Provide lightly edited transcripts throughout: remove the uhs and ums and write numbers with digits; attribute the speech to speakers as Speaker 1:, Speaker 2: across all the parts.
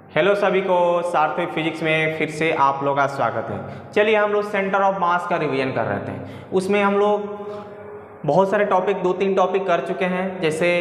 Speaker 1: Hello सभी को, सार्थक फिजिक्स में फिर से आप लोग का स्वागत है। चलिए हम लोग सेंटर ऑफ मास का रिवीजन कर रहे थे। उसमें हम लोग बहुत सारे टॉपिक, 2-3 टॉपिक कर चुके हैं, जैसे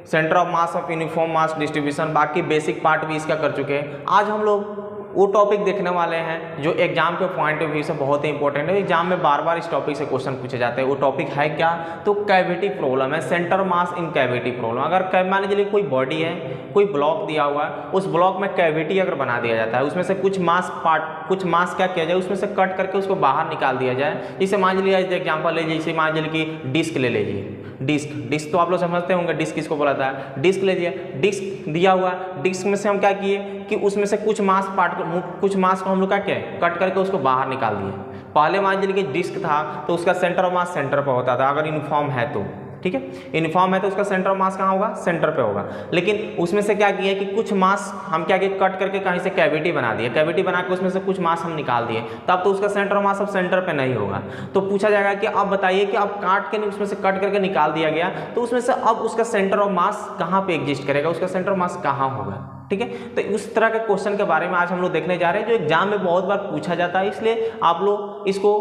Speaker 1: centre of mass of uniform mass distribution, बाकी बेसिक पार्ट भी इसका कर चुके हैं। आज हम लोग वो टॉपिक देखने वाले हैं जो एग्जाम के पॉइंट ऑफ व्यू से बहुत ही इंपॉर्टेंट है। एग्जाम में बार बार इस टॉपिक से क्वेश्चन पूछे जाते हैं। वो टॉपिक है क्या? तो कैविटी प्रॉब्लम है, सेंटर मास इन कैविटी प्रॉब्लम। अगर मान लीजिए कोई बॉडी है, कोई ब्लॉक दिया हुआ है, उस ब्लॉक में कैविटी अगर बना दिया जाता है, उसमें से कुछ मास क्या किया जाए, उसमें से कट करके उसको बाहर निकाल दिया जाए। जैसे मान लीजिए एग्जाम्पल ले लीजिए, मान लीजिए कि डिस्क ले लीजिए। डिस्क तो आप लोग समझते होंगे, डिस्क किसको बोला था। डिस्क लीजिए, डिस्क दिया हुआ, डिस्क में से हम क्या किए कि उसमें से कुछ मास को हम लोग क्या किए, कट करके उसको बाहर निकाल दिए। पहले मान लीजिए कि डिस्क था तो उसका सेंटर ऑफ मास सेंटर पर होता था, अगर यूनिफॉर्म है तो, ठीक है। यूनिफॉर्म है तो उसका सेंटर ऑफ मास कहाँ होगा? सेंटर पे होगा। लेकिन उसमें से क्या किया कि कुछ मास हम क्या किए, कट करके कहीं से कैविटी बना दिए। कैविटी बना के उसमें से कुछ मास हम निकाल दिए, तब तो उसका सेंटर ऑफ मास अब सेंटर पे नहीं होगा। तो पूछा जाएगा कि अब बताइए कि अब काट के उसमें से कट करके निकाल दिया गया, तो उसमें से अब उसका सेंटर ऑफ मास कहाँ पे एग्जिस्ट करेगा, उसका सेंटर ऑफ मास कहाँ होगा, ठीक है। तो उस तरह के क्वेश्चन के बारे में आज हम लोग देखने जा रहे हैं, जो एग्जाम में बहुत बार पूछा जाता है। इसलिए आप लोग इसको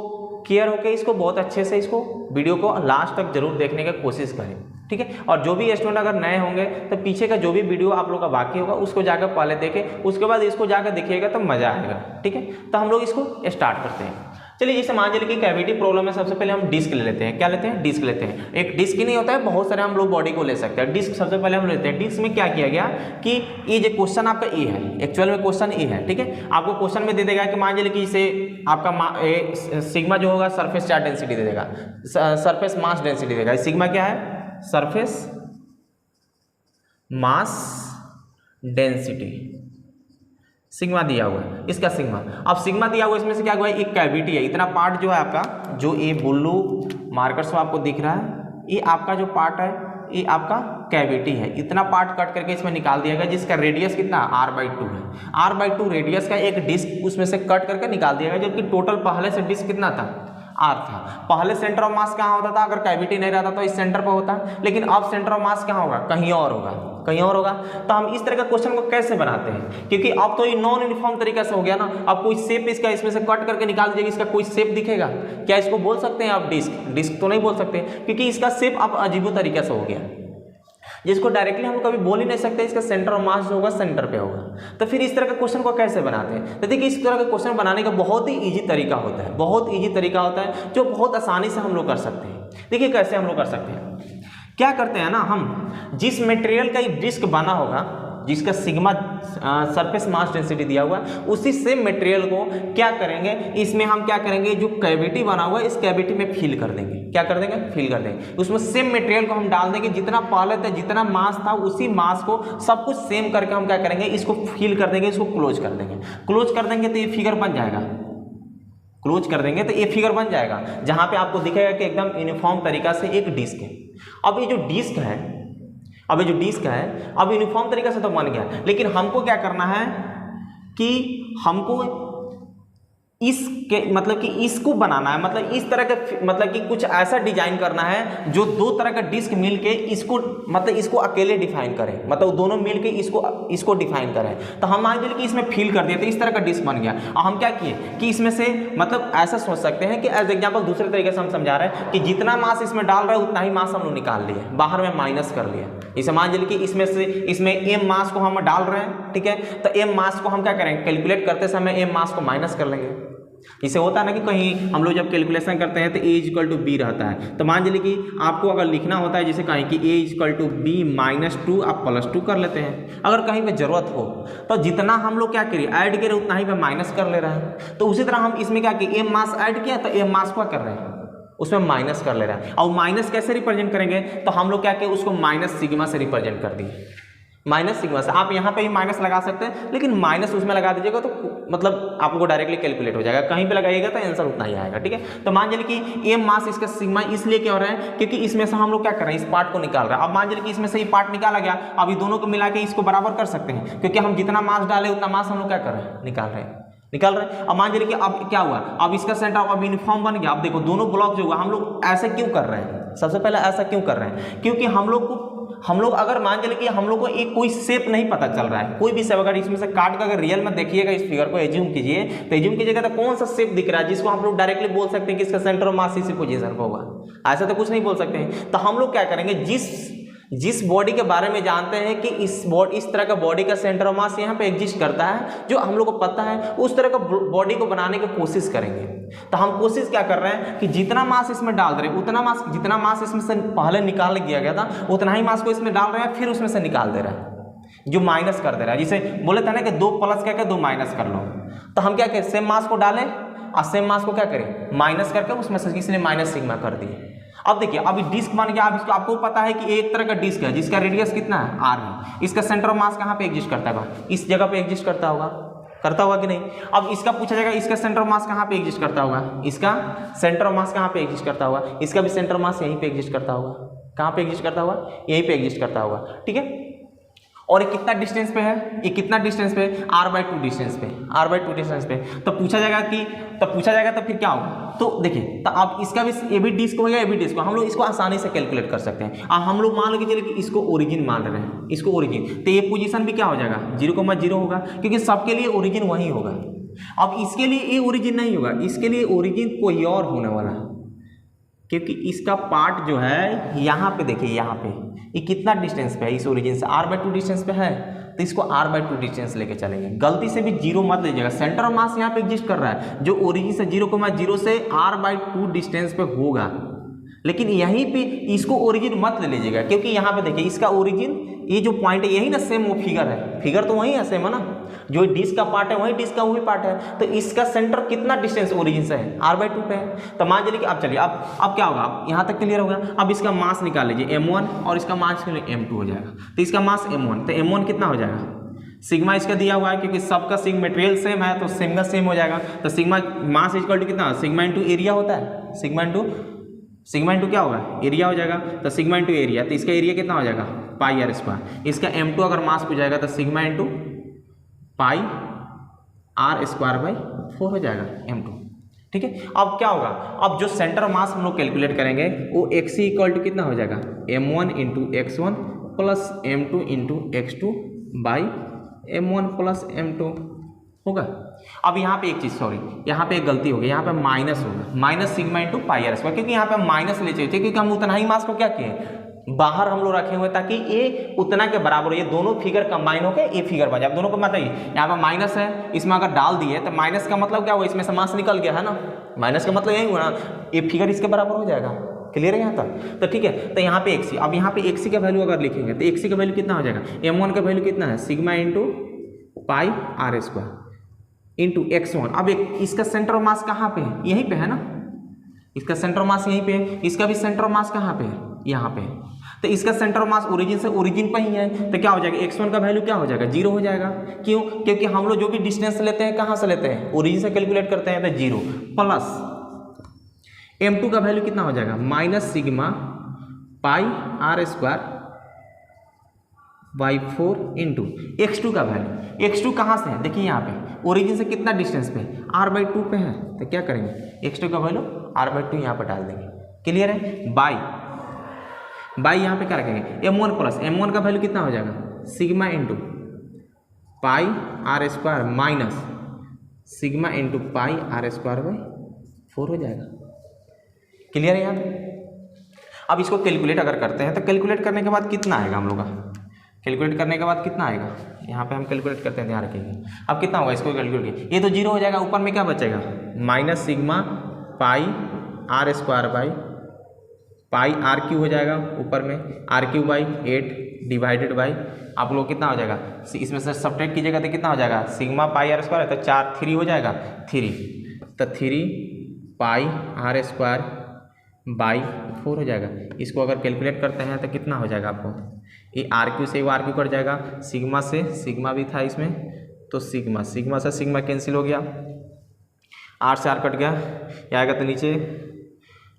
Speaker 1: क्लियर होकर इसको बहुत अच्छे से इसको वीडियो को लास्ट तक जरूर देखने की कोशिश करें, ठीक है। और जो भी स्टूडेंट अगर नए होंगे तो पीछे का जो भी वीडियो आप लोग का बाकी होगा उसको जाकर पहले देखें, उसके बाद इसको जाकर देखिएगा तो मजा आएगा, ठीक है। तो हम लोग इसको स्टार्ट करते हैं। चलिए, जैसे मान लीजिए कि कैविटी प्रॉब्लम है, सबसे पहले हम डिस्क ले लेते हैं। क्या लेते हैं? डिस्क लेते हैं। एक डिस्क ही नहीं होता है, बहुत सारे हम लोग बॉडी को ले सकते हैं। डिस्क सबसे पहले हम लेते हैं। डिस्क में क्या किया गया कि ये जो क्वेश्चन आपका ए है, एक्चुअल में क्वेश्चन ए है, ठीक है। आपको क्वेश्चन में दे देगा कि मान लीजिए कि इसे आपका सिग्मा जो होगा सरफेस चार्ज डेंसिटी दे देगा, सरफेस मास डेंसिटी देगा। सिग्मा क्या है? सरफेस मास डेंसिटी, सिग्मा दिया हुआ है, इसका सिग्मा। अब सिग्मा दिया हुआ है, इसमें से क्या हुआ है, एक कैविटी है। इतना पार्ट जो है आपका, जो ये ब्लू मार्कर से आपको दिख रहा है, ये आपका जो पार्ट है, ये आपका कैविटी है। इतना पार्ट कट करके इसमें निकाल दिया गया, जिसका रेडियस कितना r/2 है। r/2 रेडियस का एक डिस्क उसमें से कट करके निकाल दिया गया, जबकि टोटल पहले से डिस्क कितना था? r था। पहले सेंटर ऑफ मास कहाँ होता था? अगर कैविटी नहीं रहता तो इस सेंटर पर होता, लेकिन अब सेंटर ऑफ मास कहाँ होगा? कहीं और होगा, कहीं और होगा। तो हम इस तरह का क्वेश्चन को कैसे बनाते हैं, क्योंकि अब तो ये नॉन यूनिफॉर्म तरीका से हो गया ना। अब कोई शेप इसका इसमें से कट करके निकाल दीजिएगा, इसका कोई शेप दिखेगा क्या? इसको बोल सकते हैं आप डिस्क? डिस्क तो नहीं बोल सकते, क्योंकि इसका शेप अब अजीबो तरीके से हो गया, जिसको डायरेक्टली हम कभी बोल ही नहीं सकते। इसका सेंटर ऑफ मास जो होगा सेंटर पे होगा। तो फिर इस तरह का क्वेश्चन को कैसे बनाते हैं? तो देखिए, इस तरह का क्वेश्चन बनाने का बहुत ही इजी तरीका होता है, बहुत इजी तरीका होता है, जो बहुत आसानी से हम लोग कर सकते हैं। देखिए कैसे हम लोग कर सकते हैं। क्या करते हैं ना, हम जिस मटेरियल का एक डिस्क बना होगा, जिसका सिग्मा सरफेस मास डेंसिटी दिया हुआ है, उसी सेम मटेरियल को क्या करेंगे, इसमें हम क्या करेंगे, जो कैविटी बना हुआ है इस कैविटी में फिल कर देंगे। क्या कर देंगे? फिल कर देंगे। उसमें सेम मटेरियल को हम डाल देंगे, जितना पहले था, जितना मास था, उसी मास को सब कुछ सेम करके हम क्या करेंगे, इसको फिल कर देंगे, इसको क्लोज कर देंगे। क्लोज कर देंगे तो ये फिगर बन जाएगा। क्लोज कर देंगे तो ये फिगर बन जाएगा, जहां पे आपको दिखेगा कि एकदम यूनिफॉर्म तरीका से एक डिस्क है। अब ये जो डिस्क है, अब यूनिफॉर्म तरीके से तो बन गया, लेकिन हमको क्या करना है कि हमको इसके मतलब कि इसको बनाना है, मतलब इस तरह का, मतलब कि कुछ ऐसा डिजाइन करना है जो दो तरह का डिस्क मिलके इसको, मतलब इसको अकेले डिफाइन करें, मतलब दोनों मिलके इसको डिफाइन करें। तो हम मान लीजिए कि इसमें फिल कर दिए तो इस तरह का डिस्क बन गया। और हम क्या किए कि इसमें से, मतलब ऐसा सोच सकते हैं कि एज एग्जाम्पल दूसरे तरीके से हम समझा रहे हैं कि जितना मास इसमें डाल रहे हैं उतना ही मास हम लोग निकाल लिए, बाहर में माइनस कर लिए। इसे मान लीजिए कि इसमें m मास को हम डाल रहे हैं, ठीक है। तो m मास को हम क्या करेंगे, कैलकुलेट करते समय m मास को माइनस कर लेंगे। इसे होता है ना कि कहीं हम लोग जब कैलकुलेशन करते हैं तो a = b रहता है। तो मान लीजिए कि आपको अगर लिखना होता है, जैसे कहीं कि a = b - 2, आप +2 कर लेते हैं। अगर कहीं पे जरूरत हो तो जितना हम लोग क्या करिए, ऐड करें, उतना ही पे माइनस कर ले रहे हैं। तो उसी तरह हम इसमें क्या किए, m मास ऐड किया तो m मास को कर रहे हैं, उसमें माइनस कर ले रहा है। और माइनस कैसे रिप्रेजेंट करेंगे, तो हम लोग क्या किए, उसको माइनस सिग्मा से रिप्रेजेंट कर दिए। माइनस सिग्मा से आप यहाँ पे ही माइनस लगा सकते हैं, लेकिन माइनस उसमें लगा दीजिएगा तो मतलब आपको डायरेक्टली कैलकुलेट हो जाएगा। कहीं पे लगाइएगा तो आंसर उतना ही आएगा, ठीक है। तो मान लीजिए कि m मास इसका सिग्मा इसलिए क्या हो रहा है, क्योंकि इसमें से हम लोग क्या कर रहे हैं, इस पार्ट को निकाल रहे हैं। अब मान लीजिए कि इसमें से ये पार्ट निकाला गया, अब ये दोनों को मिला के इसको बराबर कर सकते हैं, क्योंकि हम जितना मास डाले उतना मास हम लोग क्या कर रहे हैं, निकाल रहे हैं। अब मान लीजिए कि अब क्या हुआ, अब इसका सेंटर अब यूनिफॉर्म बन गया। अब देखो दोनों ब्लॉक जो हुआ, हम लोग ऐसे क्यों कर रहे हैं, सबसे पहले ऐसा क्यों कर रहे हैं, क्योंकि हम लोग को हम लोग अगर मान चले कि हम लोग को एक कोई शेप नहीं पता चल रहा है, कोई भी शेप अगर इसमें से काट कर अगर रियल में देखिएगा इस फिगर को एज्यूम कीजिए, तो एज्यूम कीजिएगा तो कौन सा शेप दिख रहा है जिसको हम लोग डायरेक्टली बोल सकते हैं कि इसका सेंटर ऑफ मास इसी पोजीशन पर होगा? ऐसा तो कुछ नहीं बोल सकते हैं। तो हम लोग क्या करेंगे, जिस बॉडी के बारे में जानते हैं कि इस तरह का बॉडी का सेंटर ऑफ मास यहाँ पे एग्जिस्ट करता है, जो हम लोग को पता है, उस तरह का बॉडी को बनाने की कोशिश करेंगे। तो हम कोशिश क्या कर रहे हैं कि जितना मास इसमें डाल दे रहे, उतना मास, जितना मास इसमें से पहले निकाल दिया गया था उतना ही मास को इसमें डाल रहे हैं, फिर उसमें से निकाल दे रहा है, जो माइनस कर दे रहा है। जिसे बोले थे ना कि 2 प्लस करके 2 माइनस कर लो, तो हम क्या करें, सेम मास को डालें और सेम मास को क्या करें, माइनस करके उसमें से किसी ने माइनस सिग्मा कर दिए। अब देखिए, अभी डिस्क बन गया। अब इसको आपको पता है कि एक तरह का डिस्क है जिसका रेडियस कितना है, r है। इसका सेंटर ऑफ मास कहाँ पे एग्जिस्ट करता है, इस जगह पे एग्जिस्ट करता होगा कि नहीं? अब इसका पूछा जाएगा इसका सेंटर ऑफ मास कहाँ पे एग्जिस्ट करता होगा, इसका सेंटर ऑफ मास कहाँ पे एग्जिस्ट करता होगा, इसका भी सेंटर ऑफ मास यहीं पे एग्जिस्ट करता होगा। कहाँ पे एग्जिस्ट करता होगा, यहीं पे एग्जिस्ट करता होगा, ठीक है। और ये कितना डिस्टेंस पे है, ये कितना डिस्टेंस पे, r/2 डिस्टेंस पे, r/2 डिस्टेंस पे। तो पूछा जाएगा तो फिर क्या होगा, तो देखिए, तो अब इसका भी ये भी डिस्क हो गया, ये भी डिस्क, हम लोग इसको आसानी से कैलकुलेट कर सकते हैं। अब हम लोग मान लो कि चलिए कि इसको ओरिजिन मान रहे हैं, इसको ओरिजिन, तो ये पोजीशन भी क्या हो जाएगा, 0,0 होगा, क्योंकि सबके लिए ओरिजिन वही होगा। अब इसके लिए ये ओरिजिन नहीं होगा, इसके लिए ओरिजिन कोई और होने वाला है, क्योंकि इसका पार्ट जो है यहाँ पे देखिए, यहाँ पे ये कितना डिस्टेंस पे है इस ओरिजिन से, r/2 डिस्टेंस पे है, तो इसको r/2 डिस्टेंस लेके चलेंगे। गलती से भी 0 मत लीजिएगा, सेंटर ऑफ मास यहाँ पे एग्जिस्ट कर रहा है, जो ओरिजिन से 0,0 से r/2 डिस्टेंस पे होगा, लेकिन यहीं पे इसको ओरिजिन मत ले लीजिएगा, क्योंकि यहाँ पे देखिए इसका ओरिजिन, ये जो पॉइंट है यही ना सेम वो फिगर है, फिगर तो वही है, सेम है ना, जो डिस्क का पार्ट है वही डिस्क का वही पार्ट है। तो इसका सेंटर कितना डिस्टेंस ओरिजिन से है, r/2 पे है। तो मान चलिए कि अब चलिए, अब क्या होगा, अब यहाँ तक क्लियर होगा। अब इसका मास निकाल लीजिए m1 और इसका मास m2 हो जाएगा। तो इसका मास m1, तो m1 कितना हो जाएगा, सिग्मा इसका दिया हुआ है, क्योंकि सबका सिग्मा मटेरियल सेम है तो सिग्मा सेम हो जाएगा। तो सिग्मा मास इक्वल टू कितना, सिग्मा इंटू एरिया होता है, सिग्मा इंटू क्या होगा, एरिया हो जाएगा। तो सिग्मा इंटू एरिया, तो इसका एरिया कितना हो जाएगा, पाई r स्क्वायर। इसका m2 अगर मास हो जाएगा तो sigma into pi r square by 4 हो जाएगा m2, ठीक है। अब क्या होगा, अब जो सेंटर ऑफ मास हम लोग कैलकुलेट करेंगे वो x इक्वल टू कितना हो जाएगा, m1 into x1 plus m2 into x2 by m1 plus m2 होगा। अब यहाँ पे एक चीज़, सॉरी यहाँ पे एक गलती होगी, यहाँ पे माइनस होगा, minus sigma into pi r square, क्योंकि यहाँ पे माइनस ले चाहिए, क्योंकि हम उतना ही मास को क्या किए, बाहर हम लोग रखे हुए, ताकि ये उतना के बराबर, ये दोनों फिगर कंबाइन होकर ये फिगर बन जाए। आप दोनों को बताइए, यहाँ पे माइनस है, इसमें अगर डाल दिए तो माइनस का मतलब क्या हुआ, इसमें से मास निकल गया है ना, माइनस का मतलब यही हुआ ना, ये फिगर इसके बराबर हो जाएगा। क्लियर है यहाँ तक? तो ठीक है, तो यहाँ पे एक्सी, अब यहाँ पे एक्सी का वैल्यू अगर लिखेंगे तो एक्सी का वैल्यू कितना हो जाएगा, m1 का वैल्यू कितना है, sigma into pi r square into x1। अब इसका सेंटर ऑफ मास कहाँ पे है, यहीं पे है ना, इसका सेंटर ऑफ मास यहीं पे है, इसका भी सेंटर ऑफ मास कहाँ पे है, यहाँ पे। तो इसका सेंटर ऑफ मास ओरिजिन से ओरिजिन पर ही है, तो क्या हो जाएगा, x1 का वैल्यू क्या हो जाएगा, 0 हो जाएगा। क्यों, क्योंकि हम लोग जो भी डिस्टेंस लेते हैं कहाँ से लेते हैं, ओरिजिन से कैलकुलेट करते हैं, तो 0 प्लस m2 का वैल्यू कितना हो जाएगा, minus sigma pi r square by 4 into x2 का वैल्यू, x2 कहाँ से है, देखिए यहाँ पे ओरिजिन से कितना डिस्टेंस पे, r/2 पे है, तो क्या करेंगे, x2 का वैल्यू r/2 यहाँ पर डाल देंगे। क्लियर है, बाई यहाँ पे क्या रखेंगे, m1 प्लस m1 का वैल्यू कितना हो जाएगा, sigma into pi r square minus sigma into pi r square by 4 हो जाएगा। क्लियर है यहाँ पे। अब इसको कैलकुलेट अगर करते हैं तो कैलकुलेट करने के बाद कितना आएगा हम लोग का, कैलकुलेट करने के बाद कितना आएगा, यहाँ पे हम कैलकुलेट करते हैं, ध्यान रखिएगा। अब कितना होगा, इसको कैलकुलेट किया, ये तो 0 हो जाएगा, ऊपर में क्या बचेगा, minus sigma pi r square by pi r³ हो जाएगा, ऊपर में r³ बाई 8 डिवाइडेड बाई, आप लोग कितना हो जाएगा, इसमें से सब्ट्रैक्ट कीजिएगा तो कितना हो जाएगा, सिग्मा पाई r स्क्वायर है तो 3 हो जाएगा, 3 तो 3 पाई r स्क्वायर बाई 4 हो जाएगा। इसको अगर कैलकुलेट करते हैं तो कितना हो जाएगा आपको, ये r³ से वो r³ कट जाएगा, सिग्मा से सिग्मा भी था इसमें, तो सिग्मा से सिग्मा कैंसिल हो गया, r से r कट गया, ये आएगा तो नीचे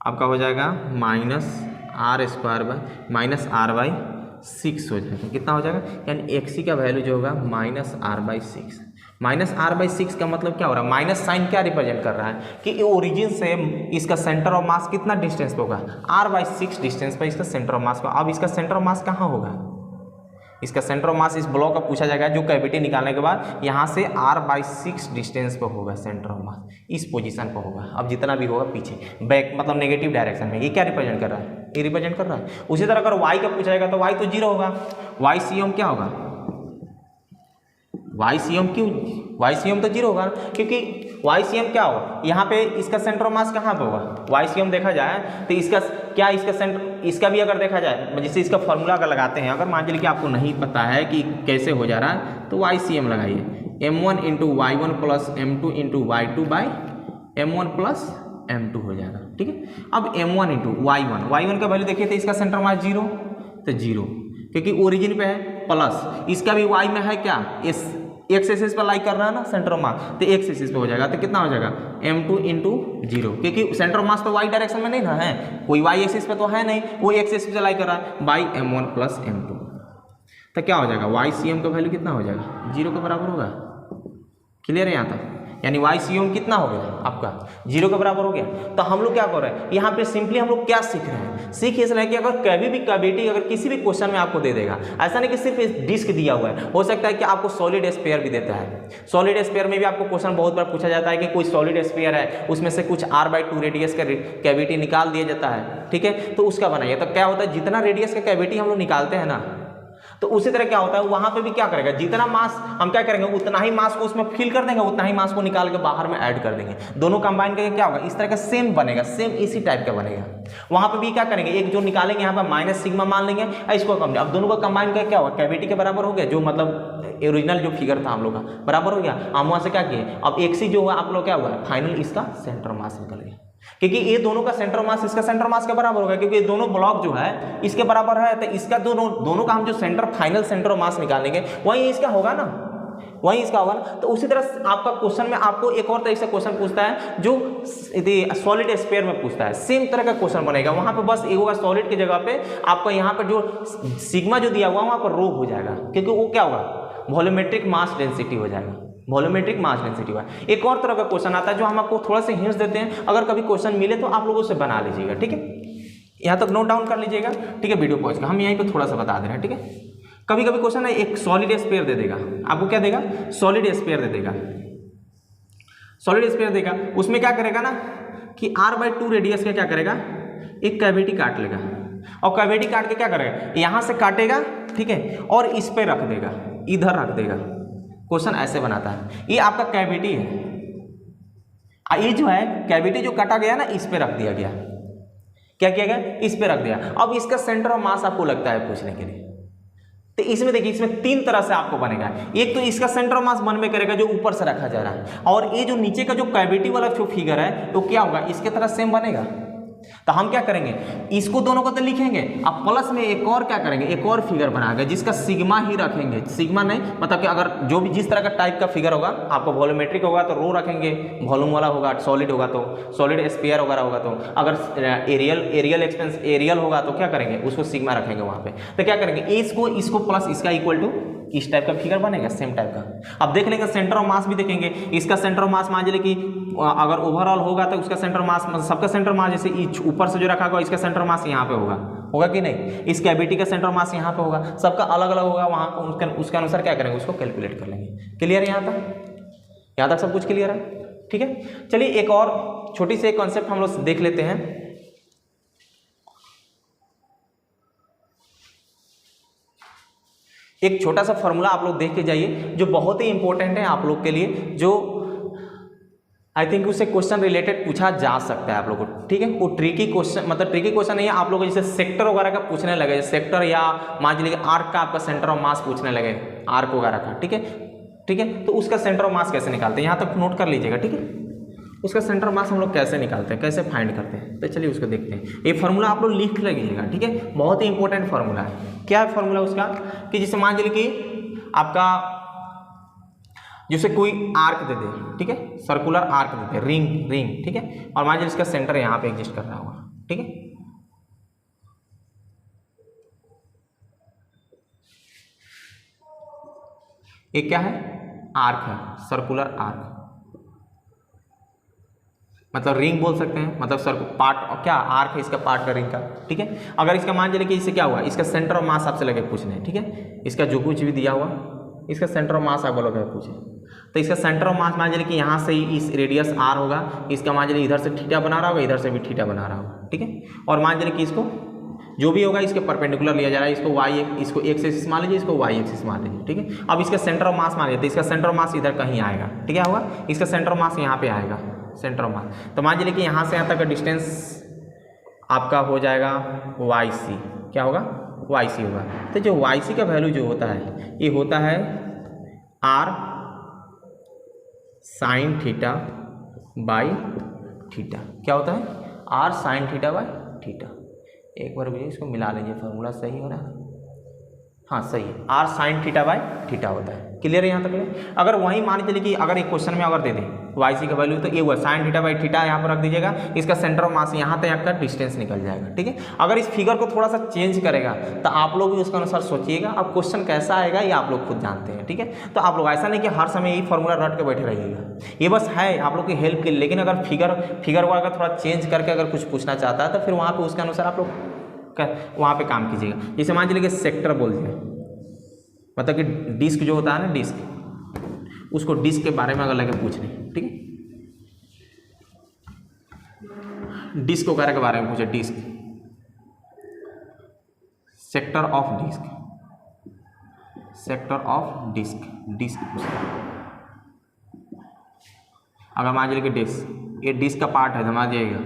Speaker 1: आपका हो जाएगा minus r square by minus r by 6 हो जाएगा। कितना हो जाएगा, यानी एक्स का वैल्यू जो होगा -r/6। -r/6 का मतलब क्या हो रहा है, माइनस साइन क्या रिप्रेजेंट कर रहा है कि ओरिजिन से इसका सेंटर ऑफ मास कितना डिस्टेंस पे होगा, r/6 डिस्टेंस पे इसका सेंटर ऑफ मास होगा। अब इसका सेंटर ऑफ मास कहाँ होगा, इसका सेंटर ऑफ मास इस ब्लॉक का पूछा जाएगा जो कैविटी निकालने के बाद यहाँ से r/6 डिस्टेंस पर होगा सेंटर ऑफ मास, इस पोजीशन पर होगा। अब जितना भी होगा पीछे बैक मतलब नेगेटिव डायरेक्शन में, ये क्या रिप्रेजेंट कर रहा है, ये रिप्रेजेंट कर रहा है। उसी तरह अगर y का पूछा जाएगा तो y तो 0 होगा, YCM क्या होगा, YCM क्यों, YCM तो 0 होगा क्योंकि YCM क्या होगा, यहाँ पे इसका सेंटर ऑफ मास कहाँ पे होगा, YCM देखा जाए तो इसका क्या, इसका सेंटर, इसका भी अगर देखा जाए जैसे इसका फॉर्मूला अगर लगाते हैं, अगर मान लीजिए कि आपको नहीं पता है कि कैसे हो जा रहा है तो YCM लगाइए, m1 × y1 + m2 × y2 by m1 + m2 हो जाएगा। ठीक है, अब m1 × y1 का वैल्यू देखिए तो इसका सेंटर मास 0 तो 0 क्योंकि ओरिजिन पे है, प्लस इसका भी y में है क्या, एक्स एक्सिस पर लाइक कर रहा है ना सेंटर ऑफ मास, तो एक्स एक्सिस पे हो जाएगा तो कितना हो जाएगा m2 × 0 क्योंकि सेंटर ऑफ मास तो y डायरेक्शन में नहीं ना है, कोई y एक्सिस पे तो है नहीं, वो एक्स एक्सिस पे लाइक कर रहा है बाई m1 + m2। तो क्या हो जाएगा, YCM का वैल्यू कितना हो जाएगा, 0 के बराबर होगा। क्लियर है यहाँ तक, यानी YCM कितना हो गया आपका 0 के बराबर हो गया। तो हम लोग क्या कर रहे हैं यहाँ पे, सिंपली हम लोग क्या सीख रहे हैं, सीख इसलिए कि अगर कभी भी कैविटी अगर किसी भी क्वेश्चन में आपको दे देगा, ऐसा नहीं कि सिर्फ डिस्क दिया हुआ है, हो सकता है कि आपको सॉलिड स्फीयर भी देता है। सॉलिड स्फीयर में भी आपको क्वेश्चन बहुत बार पूछा जाता है कि कोई सॉलिड स्फीयर है, उसमें से कुछ r/2 रेडियस का कैविटी निकाल दिया जाता है। ठीक है, तो उसका बनाइए, तो क्या होता है जितना रेडियस का कैविटी हम लोग निकालते हैं ना, तो उसी तरह क्या होता है वहां पे भी क्या करेगा, जितना मास हम क्या करेंगे उतना ही मास को उसमें फिल कर देंगे, उतना ही मास को निकाल के बाहर में ऐड कर देंगे, दोनों कंबाइन करके क्या होगा, इस तरह का सेम बनेगा, सेम इसी टाइप का बनेगा। वहां पे भी क्या करेंगे, एक जो निकालेंगे यहाँ पर माइनस सिग्मा मान लेंगे, इसको कम, अब दोनों को कंबाइन करके क्या होगा, कैविटी के बराबर हो गया, जो मतलब ओरिजिनल जो फिगर था हम लोग का बराबर हो गया। हम वहां से क्या किए, अब एक सी जो हुआ आप लोग क्या हुआ, फाइनल इसका सेंटर मास निकल गया, क्योंकि ये दोनों का सेंटर मास इसका सेंटर मास के बराबर होगा, क्योंकि ये दोनों ब्लॉक जो है इसके बराबर है, तो इसका दोनों का हम जो सेंटर फाइनल सेंटर मास निकालेंगे वही इसका होगा ना, वही इसका होगा ना। तो उसी तरह आपका क्वेश्चन में आपको एक और तरीके से क्वेश्चन पूछता है जो सॉलिड स्फीयर में पूछता है, सेम तरह का क्वेश्चन बनेगा। वहां पे बस एक होगा सॉलिड की जगह पे आपको यहाँ पर जो सिग्मा जो दिया हुआ वहां पर रो हो जाएगा, क्योंकि वो क्या होगा, वॉल्यूमेट्रिक मास डेंसिटी हो जाएगा, वॉल्यूमेट्रिक मास डेंसिटी हुआ। एक और तरह का क्वेश्चन आता है जो हम आपको थोड़ा सा हिंट्स देते हैं, अगर कभी क्वेश्चन मिले तो आप लोगों से बना लीजिएगा। ठीक है, यहाँ तक नोट डाउन कर लीजिएगा। ठीक है, वीडियो पॉज का हम यहीं पे थोड़ा सा बता दे रहे हैं। ठीक है, कभी कभी क्वेश्चन है एक सॉलिड स्फीयर दे देगा, आपको क्या देगा, सॉलिड स्फीयर दे देगा, सॉलिड स्फीयर देगा, उसमें क्या करेगा ना कि r/2 रेडियस का क्या करेगा, एक कैविटी काट लेगा, और कैविटी काट के क्या करेगा, यहाँ से काटेगा, ठीक है, और इस पे रख देगा, इधर रख देगा। क्वेश्चन ऐसे बनाता है, ये आपका कैविटी है, ये जो है कैविटी जो काटा गया ना इस पे रख दिया गया, क्या किया गया, इस पे रख दिया। अब इसका सेंटर ऑफ मास आपको लगता है पूछने के लिए, तो इसमें देखिए इसमें 3 तरह से आपको बनेगा। एक तो इसका सेंटर ऑफ मास मन में करेगा जो ऊपर से रखा जा रहा है, और ये जो नीचे का जो कैविटी वाला जो फिगर है तो क्या होगा, इसके तरह सेम बनेगा। तो हम क्या करेंगे, इसको दोनों को तो लिखेंगे, अब प्लस में एक और क्या करेंगे, एक और फिगर बनाएंगे जिसका सिग्मा ही रखेंगे, सिग्मा नहीं मतलब कि अगर जो भी जिस तरह का टाइप का फिगर होगा, आपको वॉल्यूमेट्रिक होगा तो रो रखेंगे, वॉल्यूम वाला होगा, सॉलिड होगा तो सॉलिड स्फीयर वगैरह होगा, तो अगर एरियल होगा तो क्या करेंगे, उसको सिग्मा रखेंगे वहाँ पे। तो क्या करेंगे, इसको प्लस इसका इक्वल टू इस टाइप का फिगर बनेगा, सेम टाइप का। अब देख लेंगे सेंटर ऑफ मास भी देखेंगे, इसका सेंटर ऑफ मास मान लीजिए कि अगर ओवरऑल होगा तो उसका सेंटर मास, सबका सेंटर मास जैसे ऊपर से जो रखा होगा इसका सेंटर मास यहाँ पे होगा कि नहीं, इस कैविटी का सेंटर मास यहाँ पे होगा, सबका अलग अलग होगा, वहाँ उसके अनुसार क्या करेंगे, उसको कैलकुलेट कर लेंगे। क्लियर है यहाँ तक सब कुछ क्लियर है। ठीक है, चलिए एक और छोटी सी एक कॉन्सेप्ट हम लोग देख लेते हैं। एक छोटा सा फॉर्मूला आप लोग देख के जाइए जो बहुत ही इंपॉर्टेंट है आप लोग के लिए, जो आई थिंक उससे क्वेश्चन रिलेटेड पूछा जा सकता है आप लोगों को। ठीक है, वो ट्रिकी क्वेश्चन मतलब ट्रिकी क्वेश्चन नहीं है, आप लोग जैसे सेक्टर वगैरह का पूछने लगे, सेक्टर या मान लीजिए आर्क का आपका सेंटर ऑफ मास पूछने लगे, आर्क वगैरह का। ठीक है, तो उसका सेंटर ऑफ मास कैसे निकालते हैं, यहाँ तक नोट कर लीजिएगा। ठीक है, उसका सेंटर मास हम लोग कैसे निकालते हैं, कैसे फाइंड करते हैं, तो चलिए उसको देखते हैं। ये फार्मूला आप लोग लिख लीजिएगा। ठीक है, बहुत ही इंपॉर्टेंट फार्मूला है। क्या है फार्मूला उसका, कि जैसे मान लीजिए कि आपका जैसे कोई आर्क दे दे, ठीक है, सर्कुलर आर्क दे दे, रिंग, ठीक है, और मान लीजिए इसका सेंटर यहाँ पे एग्जिस्ट कर रहा होगा। ठीक है, एक क्या है, आर्क है, सर्कुलर आर्क, मतलब रिंग बोल सकते हैं, मतलब पार्ट क्या आर्क है इसका, पार्ट का रिंग का, ठीक है। अगर इसका मान चलिए कि इससे क्या हुआ, इसका सेंटर ऑफ मास आपसे लगे पूछने हैं, ठीक है, इसका जो कुछ भी दिया हुआ इसका सेंटर ऑफ मास आप लगे पूछे, तो इसका सेंटर ऑफ मास मान चलिए कि यहाँ से इस रेडियस आर होगा, इसका मान चलिए इधर से थीटा बना रहा होगा, इधर से भी थीटा बना रहा होगा, ठीक है। और मान चलिए कि इसको जो भी होगा इसके परपेंडिकुलर लिया जा रहा है, इसको वाई, इसको एक्स एक्सिस मान लीजिए, इसको वाई एक्सिस मान लीजिए, ठीक है। अब इसका सेंटर ऑफ मास मान लीजिए, तो इसका सेंटर ऑफ मास इधर कहीं आएगा, ठीक है, होगा इसका सेंटर ऑफ मास यहाँ पे आएगा, सेंटर ऑफ मास। तो मान चलिए कि यहाँ से यहाँ तक का डिस्टेंस आपका हो जाएगा वाई सी, क्या होगा, वाई सी होगा। तो जो वाई सी का वैल्यू जो होता है ये होता है R sine theta by theta, क्या होता है, R sine theta by theta. एक बार भैया इसको मिला लीजिए, फार्मूला सही हो रहा है, हाँ सही है, R sine theta by theta होता है। क्लियर है यहाँ तक ले? अगर वहीं मान चलिए कि अगर एक क्वेश्चन में अगर दे दें वाई सी का वैल्यू, तो ये हुआ साइन थीटा बाई थीटा, यहाँ पर रख दीजिएगा, इसका सेंटर ऑफ मास यहाँ तक आपका डिस्टेंस निकल जाएगा, ठीक है। अगर इस फिगर को थोड़ा सा चेंज करेगा तो आप लोग भी उसके अनुसार सोचिएगा, अब क्वेश्चन कैसा आएगा ये आप लोग खुद जानते हैं, ठीक है। तो आप लोग ऐसा नहीं कि हर समय यही फॉर्मूला रट के बैठे रहिएगा, ये बस है आप लोग की हेल्प के लिए। लेकिन अगर फिगर को अगर थोड़ा चेंज करके अगर कुछ पूछना चाहता है तो फिर वहाँ पर उसके अनुसार आप लोग वहाँ पे काम कीजिएगा। जैसे मान चलिए कि सेक्टर बोलते हैं, मतलब कि डिस्क जो होता है ना, डिस्क, उसको डिस्क के बारे में अगर लगे पूछने, ठीक है, डिस्क वगैरह के बारे में पूछे, disc, sector of disc, sector of disc, disc अगर मान लीजिए कि डिस्क, ये डिस्क का पार्ट है, समझ जाइएगा,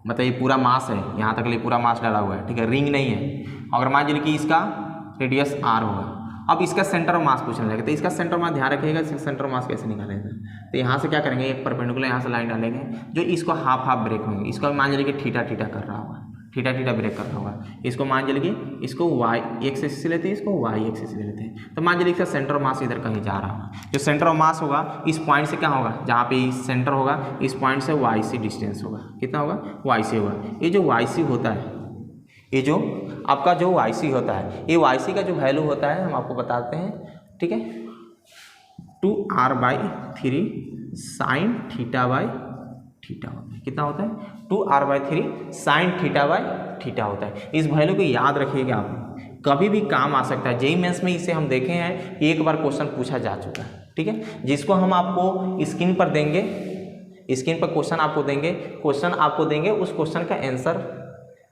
Speaker 1: मतलब ये पूरा मास है, यहाँ तक लिए पूरा मास डाला हुआ है, ठीक है, रिंग नहीं है। अगर मान लीजिए कि इसका रेडियस आर होगा, अब इसका सेंटर ऑफ मास पूछने लगे, तो इसका सेंटर ऑफ मास ध्यान रखिएगा, इसका सेंटर ऑफ मास कैसे निकालेंगे, तो यहाँ से क्या करेंगे, एक परपेंडिकुलर यहाँ से लाइन डालेंगे जो इसको हाफ हाफ ब्रेक होंगे, इसको मान लीजिए कि थीटा थीटा कर रहा होगा, थीटा थीटा ब्रेक कर रहा होगा, इसको मान लीजिए कि इसको वाई एक्सिस से लेते हैं, इसको वाई एक्सिस से लेते हैं, तो मान लीजिए इसका सेंटर ऑफ मास इधर कहीं जा रहा होगा, जो सेंटर ऑफ मास होगा इस पॉइंट से क्या होगा, जहाँ पे सेंटर होगा इस पॉइंट से वाई सी डिस्टेंस होगा, कितना होगा, वाई सी होगा। ये जो वाई सी होता है, ये जो आपका जो वाई सी होता है, ये वाई सी का जो वैल्यू होता है हम आपको बताते हैं, ठीक है, 2r/3 sign theta by theta होता है, कितना होता है, 2r/3 sign theta by theta होता है। इस वैल्यू को याद रखिएगा, आप कभी भी काम आ सकता है। जेईई मेंस में इसे हम देखे हैं, एक बार क्वेश्चन पूछा जा चुका है, ठीक है, जिसको हम आपको स्क्रीन पर देंगे, स्क्रीन पर क्वेश्चन आपको देंगे, उस क्वेश्चन का आंसर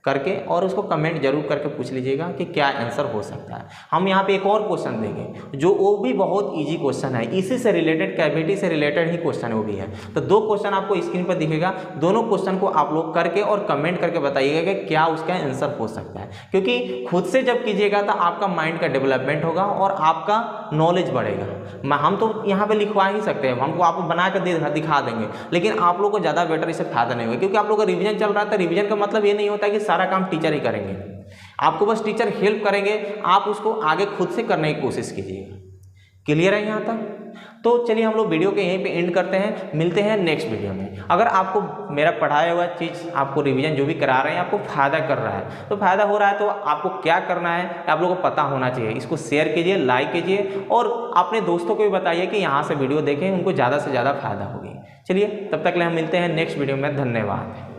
Speaker 1: करके और उसको कमेंट जरूर करके पूछ लीजिएगा कि क्या आंसर हो सकता है। हम यहाँ पे एक और क्वेश्चन देंगे जो वो भी बहुत इजी क्वेश्चन है, इसी से रिलेटेड, कैविटी से रिलेटेड ही क्वेश्चन वो भी है। तो दो क्वेश्चन आपको स्क्रीन पर दिखेगा, दोनों क्वेश्चन को आप लोग करके और कमेंट करके बताइएगा कि क्या उसका आंसर हो सकता है, क्योंकि खुद से जब कीजिएगा तो आपका माइंड का डेवलपमेंट होगा और आपका नॉलेज बढ़ेगा। हम तो यहाँ पे लिखवा ही सकते हैं, हमको आपको बना कर दिखा देंगे, लेकिन आप लोग को ज़्यादा बेटर इससे फायदा नहीं होगा, क्योंकि आप लोग का रिवीजन चल रहा है। तो रिवीजन का मतलब ये नहीं होता कि सारा काम टीचर ही करेंगे, आपको बस टीचर हेल्प करेंगे, आप उसको आगे खुद से करने की कोशिश कीजिएगा। क्लियर है यहाँ तक? तो चलिए हम लोग वीडियो के यहीं पे एंड करते हैं, मिलते हैं नेक्स्ट वीडियो में। अगर आपको मेरा पढ़ाया हुआ चीज़, आपको रिवीजन जो भी करा रहे हैं, आपको फ़ायदा कर रहा है, तो फ़ायदा हो रहा है, तो आपको क्या करना है आप लोगों को पता होना चाहिए। इसको शेयर कीजिए, लाइक कीजिए और अपने दोस्तों को भी बताइए कि यहाँ से वीडियो देखें, उनको ज़्यादा से ज़्यादा फायदा होगी। चलिए तब तक ले हम मिलते हैं नेक्स्ट वीडियो में, धन्यवाद।